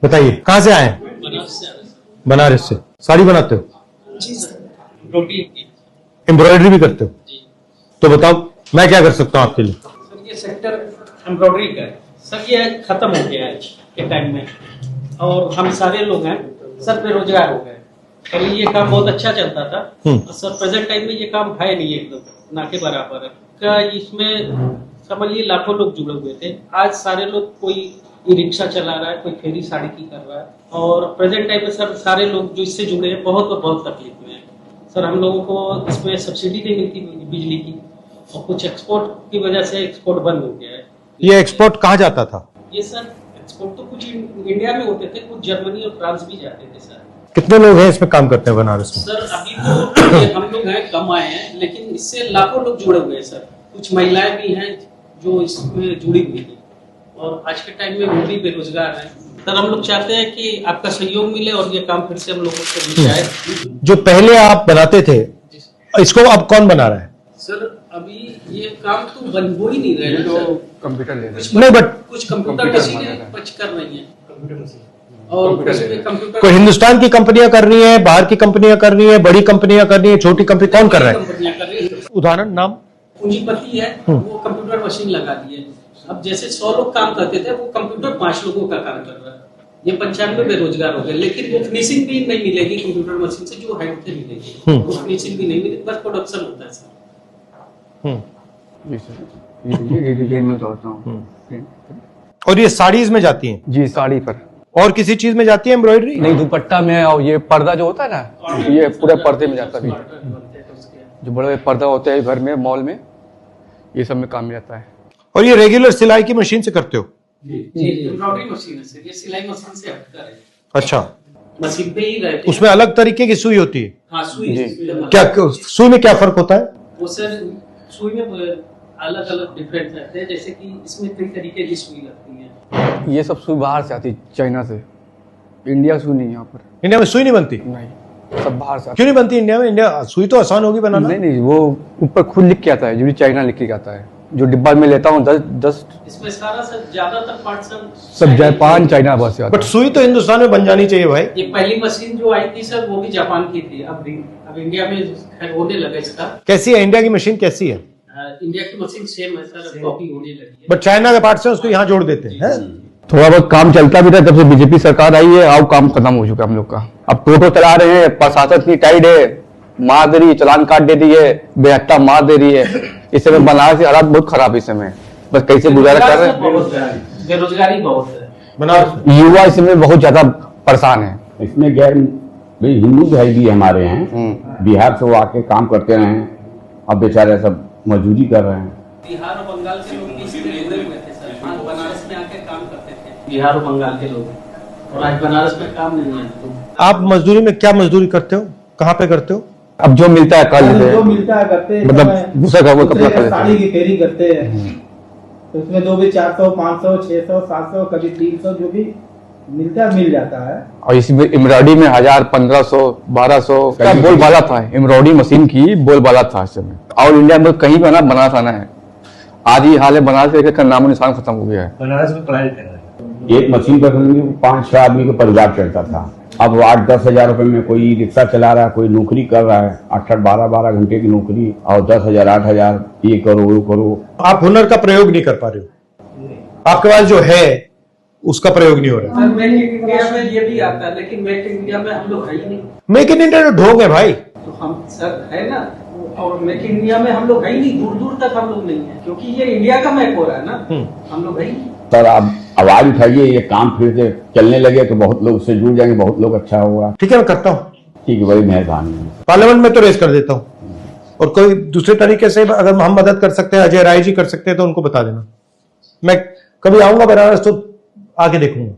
बताइए कहाँ से आए हैं? बनारस से आ रहे हैं। बनारस से। साड़ी बनाते हो? जी सर। रोटी की। एम्ब्रॉयडरी भी करते हो? जी तो बताओ मैं क्या कर सकता हूँ आपके लिए? सर, ये सेक्टर एम्ब्रॉयडरी का है सर, ये खत्म हो गया है के टाइम में, और हम सारे लोग हैं सर बेरोजगार हो गए। पहले ये काम बहुत अच्छा चलता था सर, प्रेजेंट टाइम में ये काम है नहीं, एकदम ना के बराबर है क्या। इसमें समझिए लाखों लोग जुड़े हुए थे, आज सारे लोग कोई ई रिक्शा चला रहा है, कोई फेरी साड़ी की कर रहा है, और प्रेजेंट टाइम में सर सारे लोग जो इससे जुड़े हैं बहुत तकलीफ में है सर। हम लोगों को इसमें सब्सिडी नहीं मिलती बिजली की, और कुछ एक्सपोर्ट की वजह से एक्सपोर्ट बंद हो गया है। ये एक्सपोर्ट कहाँ जाता था? ये सर एक्सपोर्ट तो कुछ इंडिया में होते थे, कुछ जर्मनी और फ्रांस भी जाते थे सर। कितने लोग हैं इसमें काम करते हैं बनारस में? सर अभी तो ये हम लोग हैं, कम आए हैं, लेकिन इससे लाखों लोग जुड़े हुए हैं सर। कुछ महिलाएं भी हैं जो इसमें जुड़ी हुई हैं, और आज के टाइम में वो भी बेरोजगार हैं सर। हम लोग चाहते हैं कि आपका सहयोग मिले और ये काम फिर से हम लोगों को मिल जाए। जो पहले आप बनाते थे इसको अब कौन बना रहा है? सर अभी ये काम तो बन हो ही नहीं रहे हैं सर। कंप्यूटर ले रहे नहीं, बट कुछ कंप्यूटर मशीनें बच कर रही हैं, और कंप्यूटर कोई हिंदुस्तान की कंपनियां कर रही हैं, बाहर की कंपनियां कर रही हैं, बड़ी कंपनियां कर रही हैं, छोटी कंपनी कौन कर रहा है? कंपनियां कर रही हैं। उदाहरण नाम? पूंजीपति है वो कंप्यूटर मशीन लगा दिए। अब जैसे 100 लोग काम करते थे, वो कंप्यूटर 5 लोगों का काम कर रहा है। ये 95 बेरोजगार हो गए, लेकिन वो फिनिशिंग भी नहीं मिलेगी कंप्यूटर मशीन से जो हाइट से मिलेगी, वो फिनिशिंग भी नहीं मिलेगी, बस प्रोडक्शन होता है सर। जी सर, ये मैं बताता हूँ। और ये साड़ीज में जाती हैं? जी साड़ी पर। और किसी चीज में जाती है एम्ब्रॉयडरी? नहीं, दुपट्टा में, और ये पर्दा जो होता है ना, ये पूरे पर्दे में जाता है। जो बड़े पर्दा होते हैं घर में, मॉल में, ये सब में काम में जाता है। और ये रेगुलर सिलाई की मशीन से करते हो? जी एम्ब्रॉयडरी मशीन है सर, ये सिलाई मशीन से हटकर है। अच्छा, मशीन पे ही रहते उसमें अलग तरीके की सुई होती है? हाँ सुई। क्या सुई में क्या फर्क होता है? वो सर सुई में अलग अलग डिफरेंट रहते हैं, जैसे कि इसमें कई तरीके की सुई लगती है। ये सब सुई बाहर से आती है, चाइना से। इंडिया सुई नहीं यहाँ पर। इंडिया में सुई नहीं बनती? नहीं, सब बाहर से आती क्यों नहीं बनती इंडिया में? इंडिया सुई तो आसान होगी बनाना। नहीं, वो ऊपर खुद लिख के आता है, जो चाइना लिख के आता है। जो डिब्बा में लेता हूँ 10 इसमें सारा सर ज्यादातर पार्ट सब जापान चाइना बस से आता बट सुई तो हिंदुस्तान में बन जानी चाहिए भाई। ये पहली मशीन जो आई थी सर, वो भी जापान की थी। अब इंडिया में खैर होने लगा इसका। कैसी है इंडिया की मशीन? कैसी है? इंडिया की मशीन सेम है सर, कॉपी होने लगी है। बट चाइना के पार्ट से उसको यहाँ जोड़ देते हैं। थोड़ा बहुत काम चलता भी था, जब से बीजेपी सरकार आई है, अब काम खत्म हो चुका है हम लोग का। अब टोटो चला रहे हैं, प्रशासन इतनी टाइट है, मार दे रही है, चालान काट दे रही है, बेहत्ता मार दे रही है। इस समय बनारस की हालात बहुत खराब है इस समय। बस कैसे गुजारा कर रहे हैं। बेरोजगारी बहुत है बनारस। युवा इस समय बहुत ज्यादा परेशान है। इसमें गैर भाई हिंदू भाई भी हमारे हैं, बिहार से वो आके काम करते रहे हैं, अब बेचारे सब मजदूरी कर रहे हैं। बिहार और बंगाल के लोग भी इसमें जुड़े हुए थे सर। हाँ, बनारस में आके काम करते थे बिहार और बंगाल के लोग, और आज बनारस में काम नहीं है। तो आप मजदूरी में क्या मजदूरी करते हो? कहाँ पे करते हो? अब जो मिलता है कर लेते जो हैं, मिलता है करते हैं। मतलब दूसरा का वो कपड़ा कर लेते साड़ी हैं। की फेरी करते हैं, तो उसमें जो भी 400, 500, 600, 700, कभी 300 जो भी मिलता है मिल जाता है। और इसमें एम्ब्रॉयडरी में 1000, 1500, 1200 का बोलबाला था। एम्ब्रॉयडरी मशीन की बोलबाला था इस समय। और इंडिया में कहीं पर ना बनारस आना है, आज ही हाल है बनारस का नामो निशान खत्म हो गया है। बनारस में पढ़ाई कर रहे हैं। एक मशीन पर 5-6 आदमी का परिवार चलता था, अब 8-10 हजार रुपए में कोई रिक्शा चला रहा है, कोई नौकरी कर रहा है, 8-8, 12-12 घंटे की नौकरी, और 10,000, 8,000, ये करो वो करो। आप हुनर का प्रयोग नहीं कर पा रहे हो, आपके पास जो है उसका प्रयोग नहीं हो रहा। सर मेक इन इंडिया में ये भी आता है, लेकिन मेक इन इंडिया में हम लोग है ही नहीं। मेक इन इंडिया ढोंग है भाई। तो हम सर है ना, और मेक इन इंडिया में हम लोग है ही नहीं, दूर दूर तक हम लोग नहीं है, क्योंकि ये इंडिया का मैक हो रहा है ना, हम लोग है ही नहीं। सर आप आवाज उठाइए, ये काम फिर से चलने लगे तो बहुत लोग उससे जुड़ जाएंगे, बहुत लोग अच्छा होगा। ठीक है, मैं करता हूँ। ठीक है, बड़ी मेहरबानी। पार्लियामेंट में तो रेस कर देता हूँ, और कोई दूसरे तरीके से अगर हम मदद कर सकते हैं, अजय राय जी कर सकते हैं, तो उनको बता देना। मैं कभी आऊंगा बनारस तो आके देखूंगा।